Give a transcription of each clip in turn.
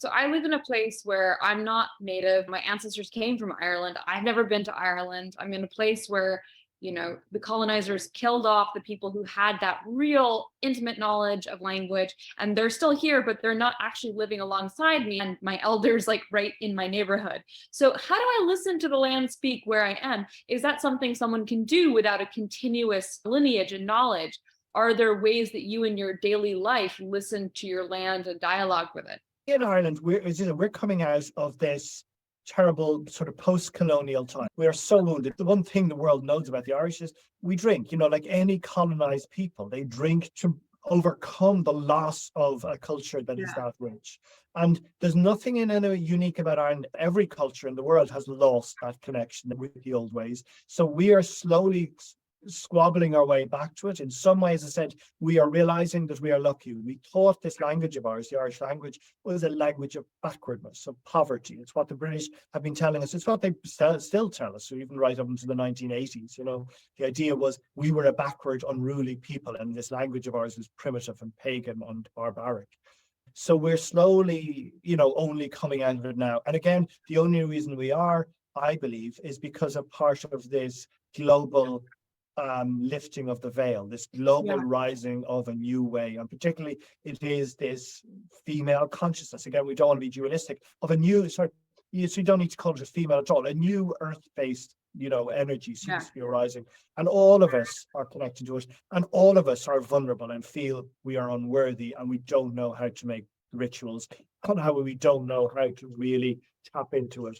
So I live in a place where I'm not native. My ancestors came from Ireland. I've never been to Ireland. I'm in a place where, the colonizers killed off the people who had that real intimate knowledge of language, and they're still here, but they're not actually living alongside me and my elders, like right in my neighborhood. So how do I listen to the land speak where I am? Is that something someone can do without a continuous lineage and knowledge? Are there ways that you in your daily life listen to your land and dialogue with it? In Ireland, we're coming out of this terrible sort of post-colonial time. We are so wounded. The one thing the world knows about the Irish is we drink. Like any colonized people, they drink to overcome the loss of a culture that is that rich. And there's nothing in any unique about Ireland. Every culture in the world has lost that connection with the old ways. So we are slowly squabbling our way back to it. In some ways, I said, we are realizing that we are lucky. We thought this language of ours, the Irish language, was a language of backwardness, of poverty. It's what the British have been telling us. It's what they still tell us. So even right up into the 1980s, the idea was we were a backward, unruly people, and this language of ours was primitive and pagan and barbaric. So we're slowly, only coming out of it now. And again, the only reason we are, I believe, is because of part of this global lifting of the veil, this global rising of a new way. And particularly it is this female consciousness. Again, we don't want to be dualistic, of a new sort. So you don't need to call it a female at all. A new earth-based, energy seems to be arising. And all of us are connected to it. And all of us are vulnerable and feel we are unworthy and we don't know how to make rituals, and how we don't know how to really tap into it.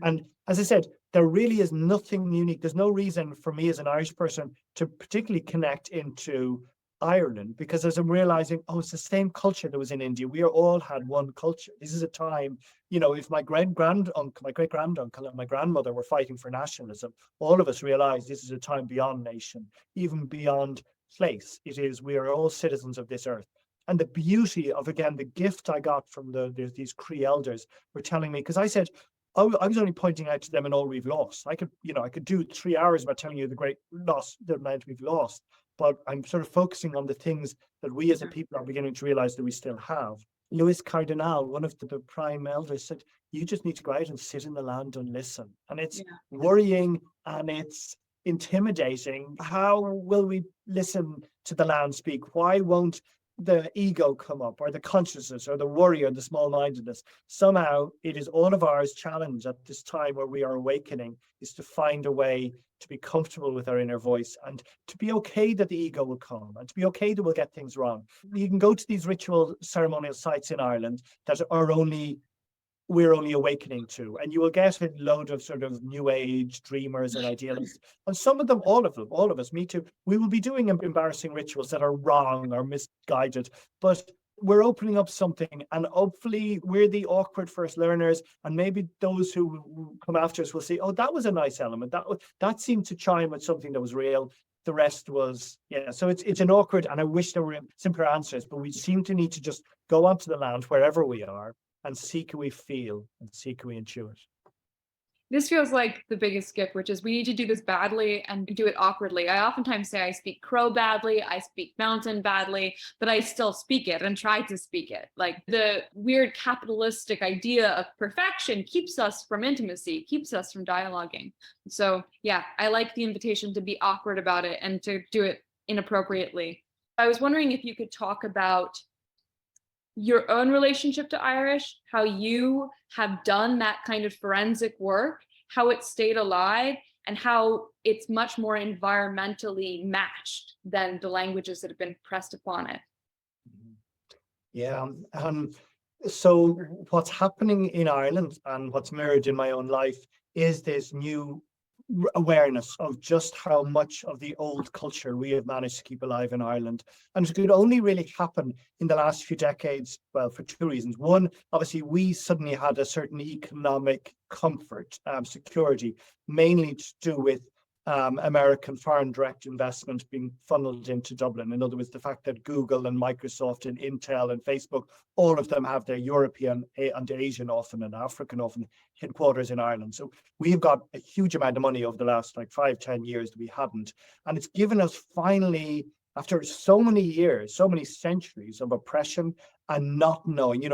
And as I said, there really is nothing unique. There's no reason for me as an Irish person to particularly connect into Ireland, because as I'm realizing, it's the same culture that was in India. We all had one culture. This is a time, if my great-granduncle, and my grandmother were fighting for nationalism, all of us realize this is a time beyond nation, even beyond place. We are all citizens of this earth. And the beauty of, again, the gift I got from these Cree elders were telling me, because I said, I was only pointing out to them and all we've lost. I could do 3 hours about telling you the great loss, the amount we've lost, but I'm sort of focusing on the things that we as a people are beginning to realize that we still have. Louis Cardinal, one of the prime elders, said, you just need to go out and sit in the land and listen. And it's worrying and it's intimidating. How will we listen to the land speak? Why won't the ego come up, or the consciousness, or the worry, or the small-mindedness? Somehow it is all of ours challenge at this time where we are awakening, is to find a way to be comfortable with our inner voice, and to be okay that the ego will come, and to be okay that we'll get things wrong. You can go to these ritual ceremonial sites in Ireland that we're only awakening to, and you will get a load of sort of new age dreamers and idealists, and some of them, all of us, me too, we will be doing embarrassing rituals that are wrong or misguided, but we're opening up something, and hopefully we're the awkward first learners, and maybe those who come after us will say, that was a nice element, that seemed to chime with something that was real. The rest was, so it's an awkward, and I wish there were simpler answers, but we seem to need to just go onto the land wherever we are and see can we feel, and see can we intuit. This feels like the biggest gift, which is we need to do this badly and do it awkwardly. I oftentimes say I speak Crow badly, I speak Mountain badly, but I still speak it and try to speak it. Like the weird capitalistic idea of perfection keeps us from intimacy, keeps us from dialoguing. So I like the invitation to be awkward about it and to do it inappropriately. I was wondering if you could talk about your own relationship to Irish, how you have done that kind of forensic work, how it stayed alive, and how it's much more environmentally matched than the languages that have been pressed upon it. So what's happening in Ireland and what's mirrored in my own life is this new awareness of just how much of the old culture we have managed to keep alive in Ireland. And it could only really happen in the last few decades, well, for two reasons. One, obviously, we suddenly had a certain economic comfort, security, mainly to do with American foreign direct investment being funneled into Dublin. In other words, the fact that Google and Microsoft and Intel and Facebook, all of them have their European and Asian often and African often headquarters in Ireland. So we've got a huge amount of money over the last 5-10 years that we hadn't. And it's given us finally after so many years, so many centuries of oppression and not knowing,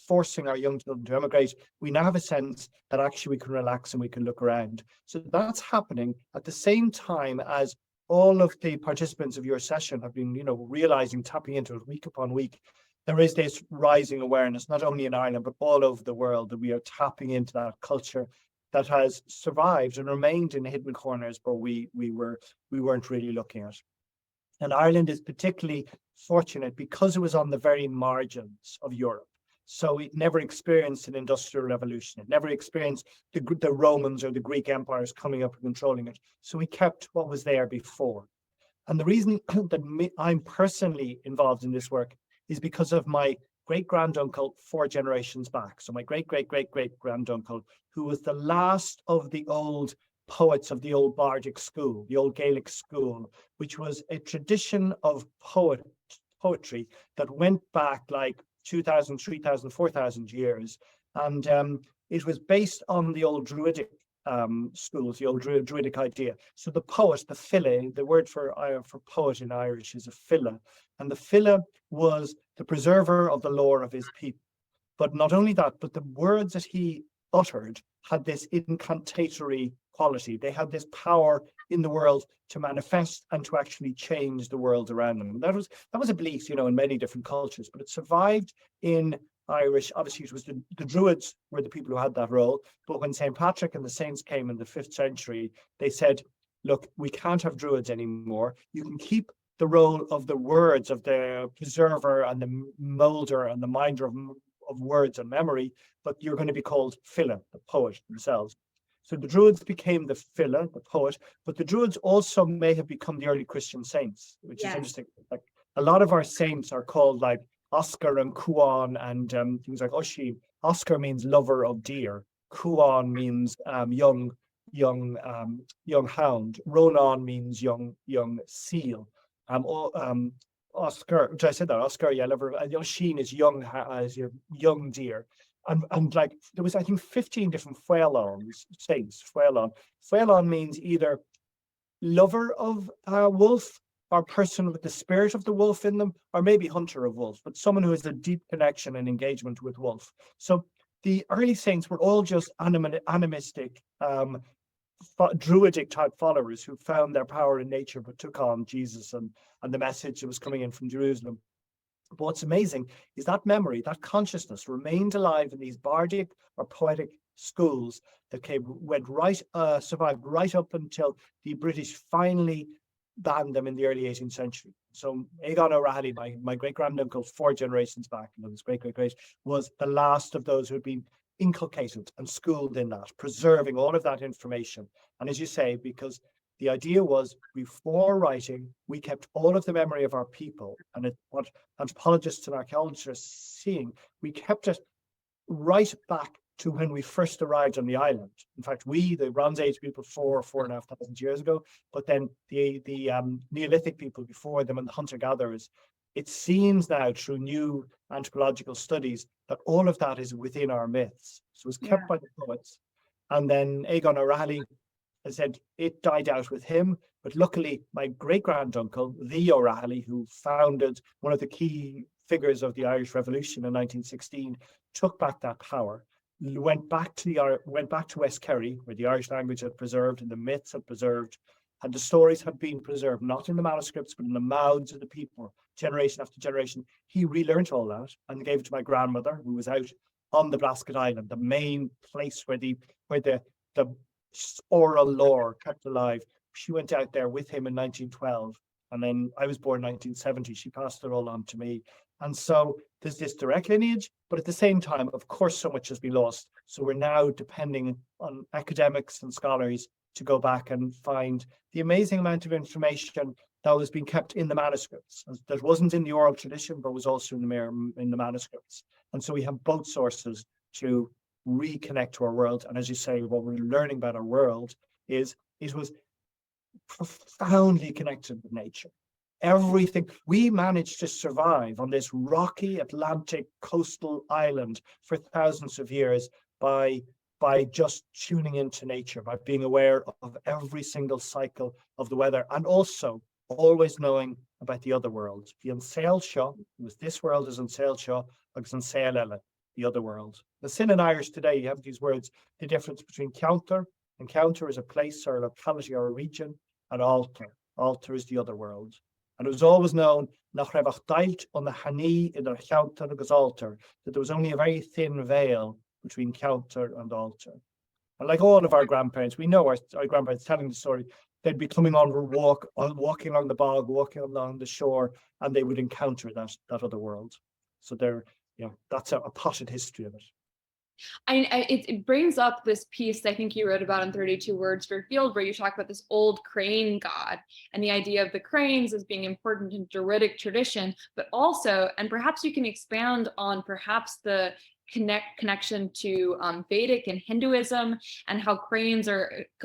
forcing our young children to emigrate, we now have a sense that actually we can relax and we can look around. So that's happening at the same time as all of the participants of your session have been, realizing, tapping into it week upon week. There is this rising awareness, not only in Ireland, but all over the world, that we are tapping into that culture that has survived and remained in hidden corners where we weren't really looking at. And Ireland is particularly fortunate because it was on the very margins of Europe. So it never experienced an industrial revolution. It never experienced the Romans or the Greek empires coming up and controlling it. So we kept what was there before. And the reason that I'm personally involved in this work is because of my great-granduncle 4 generations back. So my great-great-great-great-granduncle, who was the last of the old poets of the old Bardic school, the old Gaelic school, which was a tradition of poetry that went back like 2,000, 3,000, 4,000 years. And it was based on the old Druidic schools, the old Druidic idea. So the poet, the file, the word for poet in Irish is a file. And the file was the preserver of the lore of his people. But not only that, but the words that he uttered had this incantatory quality. They had this power in the world to manifest and to actually change the world around them. And that was a belief, in many different cultures, but it survived in Irish. Obviously, it was the Druids were the people who had that role. But when St. Patrick and the saints came in the 5th century, they said, look, we can't have Druids anymore. You can keep the role of the words, of the preserver and the molder and the minder of words and memory, but you're going to be called File, the poet themselves. So the Druids became the File, the poet, but the Druids also may have become the early Christian saints, which is interesting. Like a lot of our saints are called like Oscar and Cuan and things like Oisin. Oscar means lover of deer. Cuan means young hound. Ronan means young seal. Oscar, did I say that? Oscar, yeah, lover. Oisin is young deer. And like there was, I think, 15 different saints. Fhuelán means either lover of wolf, or person with the spirit of the wolf in them, or maybe hunter of wolf, but someone who has a deep connection and engagement with wolf. So the early saints were all just animistic, Druidic type followers who found their power in nature, but took on Jesus and the message that was coming in from Jerusalem. But what's amazing is that memory, that consciousness remained alive in these bardic or poetic schools that survived right up until the British finally banned them in the early 18th century. So Aegon O'Reilly, my great-granduncle 4 generations back, his great-great-great, was the last of those who had been inculcated and schooled in that, preserving all of that information. And as you say, because the idea was before writing, we kept all of the memory of our people, and what anthropologists and archaeologists are seeing, we kept it right back to when we first arrived on the island. In fact, the Bronze Age people, 4,500 years ago, but then the Neolithic people before them and the hunter-gatherers. It seems now through new anthropological studies that all of that is within our myths. So it was kept by the poets. And then Aegon O'Reilly, I said, it died out with him. But luckily, my great-granduncle, the O'Reilly, who founded one of the key figures of the Irish Revolution in 1916, took back that power, went back to West Kerry, where the Irish language had preserved and the myths had preserved, and the stories had been preserved, not in the manuscripts, but in the mouths of the people, generation after generation. He relearned all that and gave it to my grandmother, who was out on the Blasket Island, the main place where the oral lore kept alive. She went out there with him in 1912. And then I was born in 1970. She passed it all on to me. And so there's this direct lineage, but at the same time, of course, so much has been lost. So we're now depending on academics and scholars to go back and find the amazing amount of information that was being kept in the manuscripts, that wasn't in the oral tradition, but was also in the manuscripts. And so we have both sources to reconnect to our world. And as you say, what we're learning about our world is it was profoundly connected with nature. Everything, we managed to survive on this rocky Atlantic coastal island for thousands of years by just tuning into nature, by being aware of every single cycle of the weather, and also always knowing about the other world. The unsail show was this world is unsail show, agus unsail ella, the other world. The sin in Irish today, you have these words, the difference between counter, and counter is a place or a locality or a region, and altar. Altar is the other world. And it was always known, nach raibh dailt on the hani in the counter agus altar, that there was only a very thin veil between counter and altar. And like all of our grandparents, we know our grandparents telling the story, they'd be coming on a walking along the bog, walking along the shore, and they would encounter that other world. So that's a potted history of it. It brings up this piece I think you wrote about in 32 Words for Field, where you talk about this old crane god and the idea of the cranes as being important in Druidic tradition, but also, and perhaps you can expand on perhaps the connection to Vedic and Hinduism, and how cranes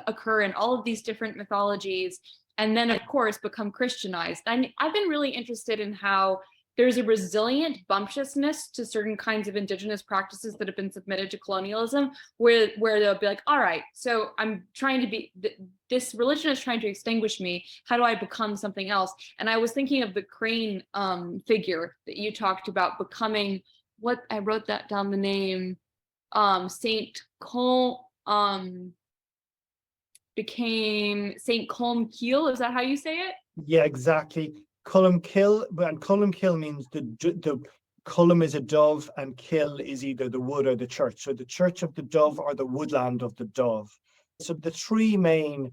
occur in all of these different mythologies, and then of course become Christianized. I've been really interested in how there's a resilient bumptiousness to certain kinds of indigenous practices that have been submitted to colonialism, where they'll be like, all right, so I'm trying to be, this religion is trying to extinguish me. How do I become something else? And I was thinking of the crane figure that you talked about becoming, what I wrote that down the name, Saint Colm, became Saint Colm Keel. Is that how you say it? Yeah, exactly. Colm Kill, and Colm Kill means the Colm is a dove and Kill is either the wood or the church. So the church of the dove or the woodland of the dove. So the three main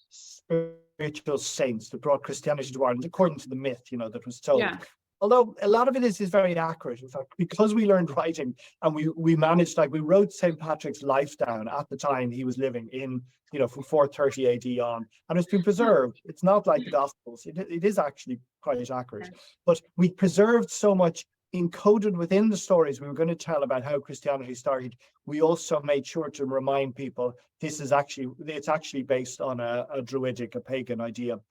spiritual saints that brought Christianity to Ireland, according to the myth, that was told. Yeah. Although a lot of it is very accurate. In fact, because we learned writing and we managed, we wrote St. Patrick's life down at the time he was living in, from 430 AD on, and it's been preserved. It's not like the Gospels. It is actually quite accurate. But we preserved so much encoded within the stories we were going to tell about how Christianity started. We also made sure to remind people it's actually based on a Druidic, a pagan idea.